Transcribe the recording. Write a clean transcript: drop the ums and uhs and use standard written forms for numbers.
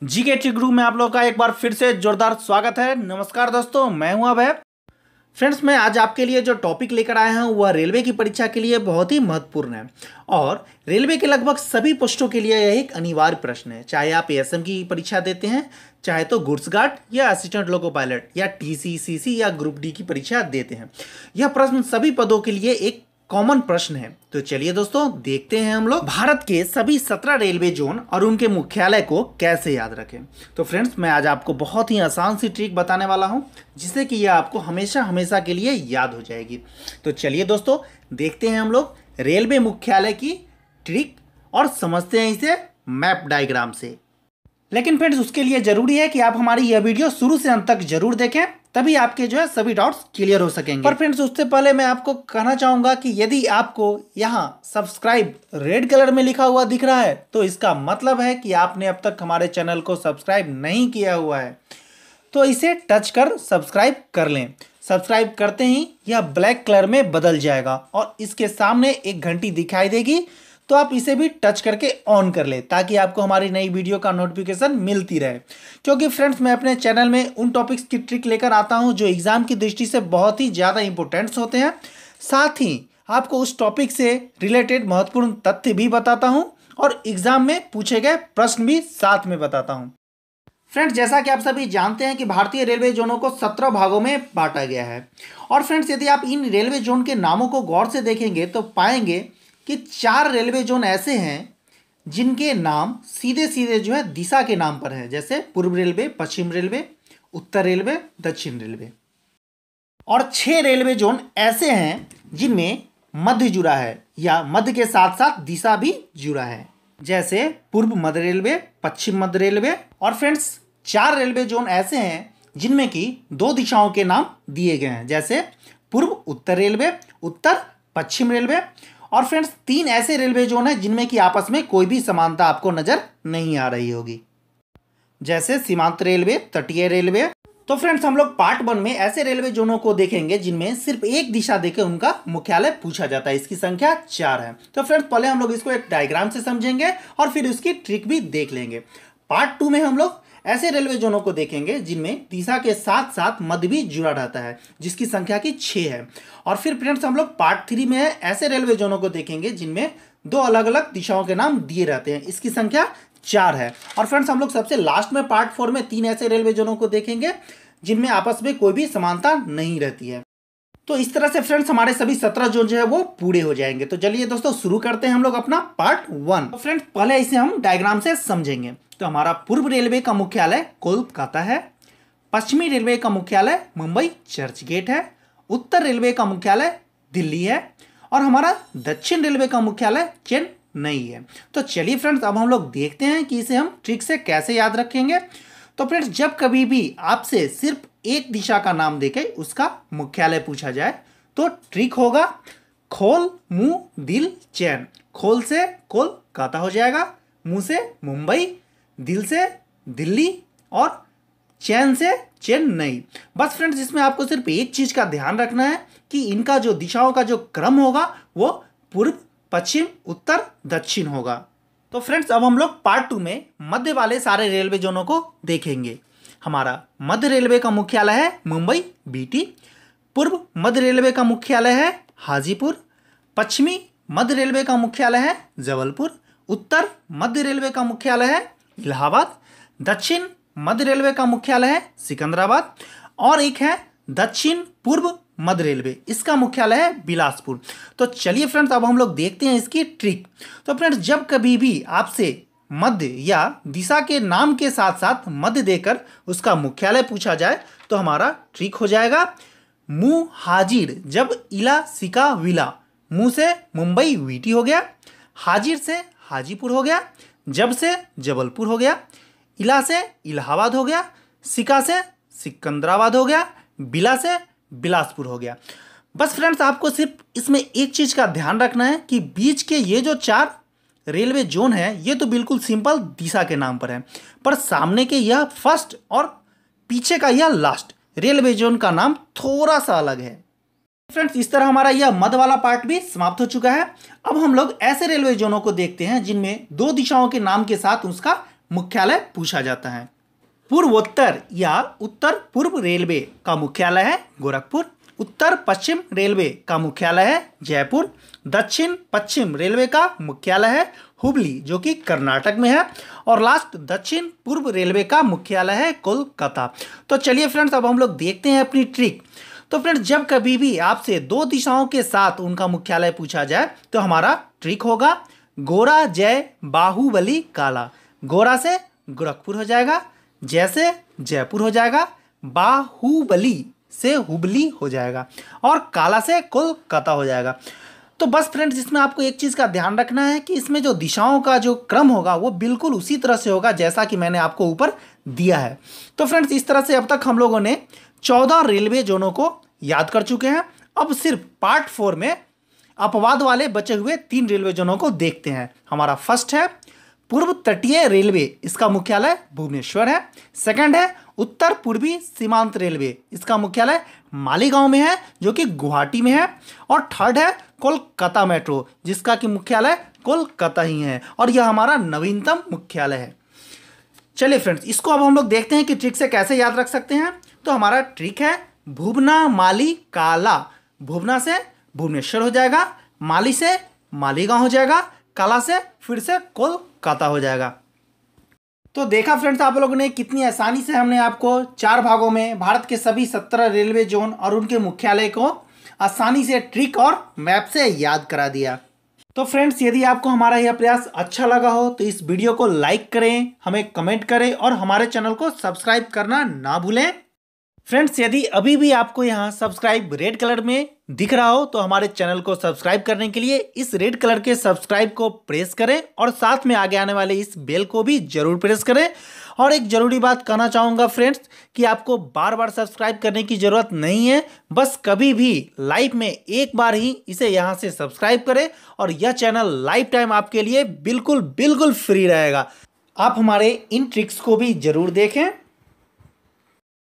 GK trick गुरु में आप लोगों का एक बार फिर से जोरदार स्वागत है। नमस्कार दोस्तों, मैं हूं अभय। फ्रेंड्स, मैं आज आपके लिए जो टॉपिक लेकर आया हूं वह रेलवे की परीक्षा के लिए बहुत ही महत्वपूर्ण है और रेलवे के लगभग सभी पोस्टों के लिए यह एक अनिवार्य प्रश्न है। चाहे आप एएसएम की परीक्षा देते हैं, चाहे तो गुड्स गार्ड या असिस्टेंट लोको पायलट या टीसी, सीसी या ग्रुप डी की परीक्षा देते हैं, यह प्रश्न सभी पदों के लिए एक कॉमन प्रश्न है। तो चलिए दोस्तों, देखते हैं हम लोग भारत के सभी 17 रेलवे जोन और उनके मुख्यालय को कैसे याद रखें। तो फ्रेंड्स, मैं आज आपको बहुत ही आसान सी ट्रिक बताने वाला हूं जिससे कि यह आपको हमेशा हमेशा के लिए याद हो जाएगी। तो चलिए दोस्तों, देखते हैं हम लोग रेलवे मुख्यालय की ट्रिक और समझते हैं इसे मैप डायग्राम से। लेकिन फ्रेंड्स, उसके लिए जरूरी है कि आप हमारी यह वीडियो शुरू से अंत तक जरूर देखें, तभी आपके जो है सभी डाउट्स क्लियर हो सकेंगे। पर फ्रेंड्स, उससे पहले मैं आपको कहना चाहूंगा कि यदि आपको यहाँ सब्सक्राइब रेड कलर में लिखा हुआ दिख रहा है तो इसका मतलब है कि आपने अब तक हमारे चैनल को सब्सक्राइब नहीं किया हुआ है। तो इसे टच कर सब्सक्राइब कर लें। सब्सक्राइब करते ही यह ब्लैक कलर में बदल जाएगा और इसके सामने एक घंटी दिखाई देगी, तो आप इसे भी टच करके ऑन कर ले ताकि आपको हमारी नई वीडियो का नोटिफिकेशन मिलती रहे। क्योंकि फ्रेंड्स, मैं अपने चैनल में उन टॉपिक्स की ट्रिक लेकर आता हूं जो एग्जाम की दृष्टि से बहुत ही ज़्यादा इंपॉर्टेंट्स होते हैं। साथ ही आपको उस टॉपिक से रिलेटेड महत्वपूर्ण तथ्य भी बताता हूं और एग्जाम में पूछे गए प्रश्न भी साथ में बताता हूँ। फ्रेंड्स, जैसा कि आप सभी जानते हैं कि भारतीय रेलवे जोनों को 17 भागों में बांटा गया है। और फ्रेंड्स, यदि आप इन रेलवे जोन के नामों को गौर से देखेंगे तो पाएंगे कि 4 रेलवे जोन ऐसे हैं जिनके नाम सीधे सीधे जो है दिशा के नाम पर है, जैसे पूर्व रेलवे, पश्चिम रेलवे, उत्तर रेलवे, दक्षिण रेलवे। और 6 रेलवे जोन ऐसे हैं जिनमें मध्य जुड़ा है या मध्य के साथ साथ दिशा भी जुड़ा है, जैसे पूर्व मध्य रेलवे, पश्चिम मध्य रेलवे। और फ्रेंड्स, 4 रेलवे जोन ऐसे हैं जिनमें कि 2 दिशाओं के नाम दिए गए हैं, जैसे पूर्व उत्तर रेलवे, उत्तर पश्चिम रेलवे। और फ्रेंड्स, 3 ऐसे रेलवे जोन हैं जिनमें कि आपस में कोई भी समानता आपको नजर नहीं आ रही होगी, जैसे सीमांत रेलवे, तटीय रेलवे। तो फ्रेंड्स, हम लोग पार्ट 1 में ऐसे रेलवे जोनों को देखेंगे जिनमें सिर्फ एक दिशा देकर उनका मुख्यालय पूछा जाता है। इसकी संख्या 4 है। तो फ्रेंड्स, पहले हम लोग इसको एक डायग्राम से समझेंगे और फिर उसकी ट्रिक भी देख लेंगे। पार्ट 2 में हम लोग ऐसे रेलवे जोनों को देखेंगे जिनमें दिशा के साथ साथ मध्य भी जुड़ा रहता है, जिसकी संख्या की 6 है। और फिर फ्रेंड्स, हम लोग पार्ट 3 में ऐसे रेलवे जोनों को देखेंगे जिनमें 2 अलग अलग दिशाओं के नाम दिए रहते हैं, इसकी संख्या 4 है। और फ्रेंड्स, हम लोग सबसे लास्ट में पार्ट 4 में 3 ऐसे रेलवे जोनों को देखेंगे जिनमें आपस में कोई भी समानता नहीं रहती है। तो इस तरह से फ्रेंड्स, हमारे सभी 17 जोन जो है वो पूरे हो जाएंगे। तो चलिए दोस्तों, शुरू करते हैं हम लोग अपना पार्ट 1। तो फ्रेंड्स, पहले इसे हम डायग्राम से समझेंगे। तो हमारा पूर्व रेलवे का मुख्यालय कोलकाता है, पश्चिमी रेलवे का मुख्यालय मुंबई चर्च गेट है, उत्तर रेलवे का मुख्यालय दिल्ली है और हमारा दक्षिण रेलवे का मुख्यालय चेन्नई है। तो चलिए फ्रेंड्स, अब हम लोग देखते हैं कि इसे हम ट्रिक से कैसे याद रखेंगे। तो फ्रेंड्स, जब कभी भी आपसे सिर्फ एक दिशा का नाम देके उसका मुख्यालय पूछा जाए तो ट्रिक होगा खोल, मुंह, दिल, चैन। खोल से कोलकाता हो जाएगा, मुंह से मुंबई, दिल से दिल्ली और चैन से चेन्नई। बस फ्रेंड्स, इसमें आपको सिर्फ एक चीज का ध्यान रखना है कि इनका जो दिशाओं का जो क्रम होगा वो पूर्व, पश्चिम, उत्तर, दक्षिण होगा। तो फ्रेंड्स, अब हम लोग पार्ट 2 में मध्य वाले सारे रेलवे जोनों को देखेंगे। हमारा मध्य रेलवे का मुख्यालय है मुंबई बीटी, पूर्व मध्य रेलवे का मुख्यालय है हाजीपुर, पश्चिमी मध्य रेलवे का मुख्यालय है जबलपुर, उत्तर मध्य रेलवे का मुख्यालय है इलाहाबाद, दक्षिण मध्य रेलवे का मुख्यालय है सिकंदराबाद और एक है दक्षिण पूर्व मध्य रेलवे, इसका मुख्यालय है बिलासपुर। तो चलिए फ्रेंड्स, अब हम लोग देखते हैं इसकी ट्रिक। तो फ्रेंड्स, जब कभी भी आपसे मध्य या दिशा के नाम के साथ साथ मध्य देकर उसका मुख्यालय पूछा जाए तो हमारा ट्रिक हो जाएगा मुंह हाजिर। जब इला सिका विला, मुंह से मुंबई वीटी हो गया, हाजिर से हाजीपुर हो गया, जब से जबलपुर हो गया, इला से इलाहाबाद हो गया, सिका से सिकंदराबाद हो गया, बिला से बिलासपुर हो गया। बस फ्रेंड्स, आपको सिर्फ इसमें एक चीज का ध्यान रखना है कि बीच के ये जो 4 रेलवे जोन है ये तो बिल्कुल सिंपल दिशा के नाम पर है, पर सामने के यह फर्स्ट और पीछे का यह लास्ट रेलवे जोन का नाम थोड़ा सा अलग है। फ्रेंड्स, इस तरह हमारा यह मध्य वाला पार्ट भी समाप्त हो चुका है। अब हम लोग ऐसे रेलवे जोनों को देखते हैं जिनमें 2 दिशाओं के नाम के साथ उसका मुख्यालय पूछा जाता है। पूर्वोत्तर या उत्तर पूर्व रेलवे का मुख्यालय है गोरखपुर। उत्तर पश्चिम रेलवे का मुख्यालय है जयपुर। दक्षिण पश्चिम रेलवे का मुख्यालय है हुबली जो कि कर्नाटक में है। और लास्ट दक्षिण पूर्व रेलवे का मुख्यालय है कोलकाता। तो चलिए फ्रेंड्स, अब हम लोग देखते हैं अपनी ट्रिक। तो फ्रेंड्स, जब कभी भी आपसे दो दिशाओं के साथ उनका मुख्यालय पूछा जाए तो हमारा ट्रिक होगा गोरा जय बाहुबली काला। गोरा से गोरखपुर हो जाएगा, जय से जयपुर हो जाएगा, बाहुबली से हुबली हो जाएगा और काला से कोलकाता हो जाएगा। तो बस फ्रेंड्स, इसमें आपको एक चीज़ का ध्यान रखना है कि इसमें जो दिशाओं का जो क्रम होगा वो बिल्कुल उसी तरह से होगा जैसा कि मैंने आपको ऊपर दिया है। तो फ्रेंड्स, इस तरह से अब तक हम लोगों ने 14 रेलवे जोनों को याद कर चुके हैं। अब सिर्फ पार्ट 4 में अपवाद वाले बचे हुए 3 रेलवे जोनों को देखते हैं। हमारा फर्स्ट है पूर्व तटीय रेलवे, इसका मुख्यालय भुवनेश्वर है। सेकंड है उत्तर पूर्वी सीमांत रेलवे, इसका मुख्यालय मालीगांव में है जो कि गुवाहाटी में है। और थर्ड है कोलकाता मेट्रो, जिसका कि मुख्यालय कोलकाता ही है और यह हमारा नवीनतम मुख्यालय है। चलिए फ्रेंड्स, इसको अब हम लोग देखते हैं कि ट्रिक से कैसे याद रख सकते हैं। तो हमारा ट्रिक है भुवना माली काला। भुवना से भुवनेश्वर हो जाएगा, माली से मालीगांव हो जाएगा, काला से फिर से कोलकाता हो जाएगा। तो देखा फ्रेंड्स, आप लोगों ने कितनी आसानी से हमने आपको 4 भागों में भारत के सभी 17 रेलवे जोन और उनके मुख्यालय को आसानी से ट्रिक और मैप से याद करा दिया। तो फ्रेंड्स, यदि आपको हमारा यह प्रयास अच्छा लगा हो तो इस वीडियो को लाइक करें, हमें कमेंट करें और हमारे चैनल को सब्सक्राइब करना ना भूलें। फ्रेंड्स, यदि अभी भी आपको यहाँ सब्सक्राइब रेड कलर में दिख रहा हो तो हमारे चैनल को सब्सक्राइब करने के लिए इस रेड कलर के सब्सक्राइब को प्रेस करें और साथ में आगे आने वाले इस बेल को भी जरूर प्रेस करें। और एक ज़रूरी बात कहना चाहूँगा फ्रेंड्स कि आपको बार बार सब्सक्राइब करने की ज़रूरत नहीं है, बस कभी भी लाइफ में एक बार ही इसे यहाँ से सब्सक्राइब करें और यह चैनल लाइफ टाइम आपके लिए बिल्कुल फ्री रहेगा। आप हमारे इन ट्रिक्स को भी ज़रूर देखें।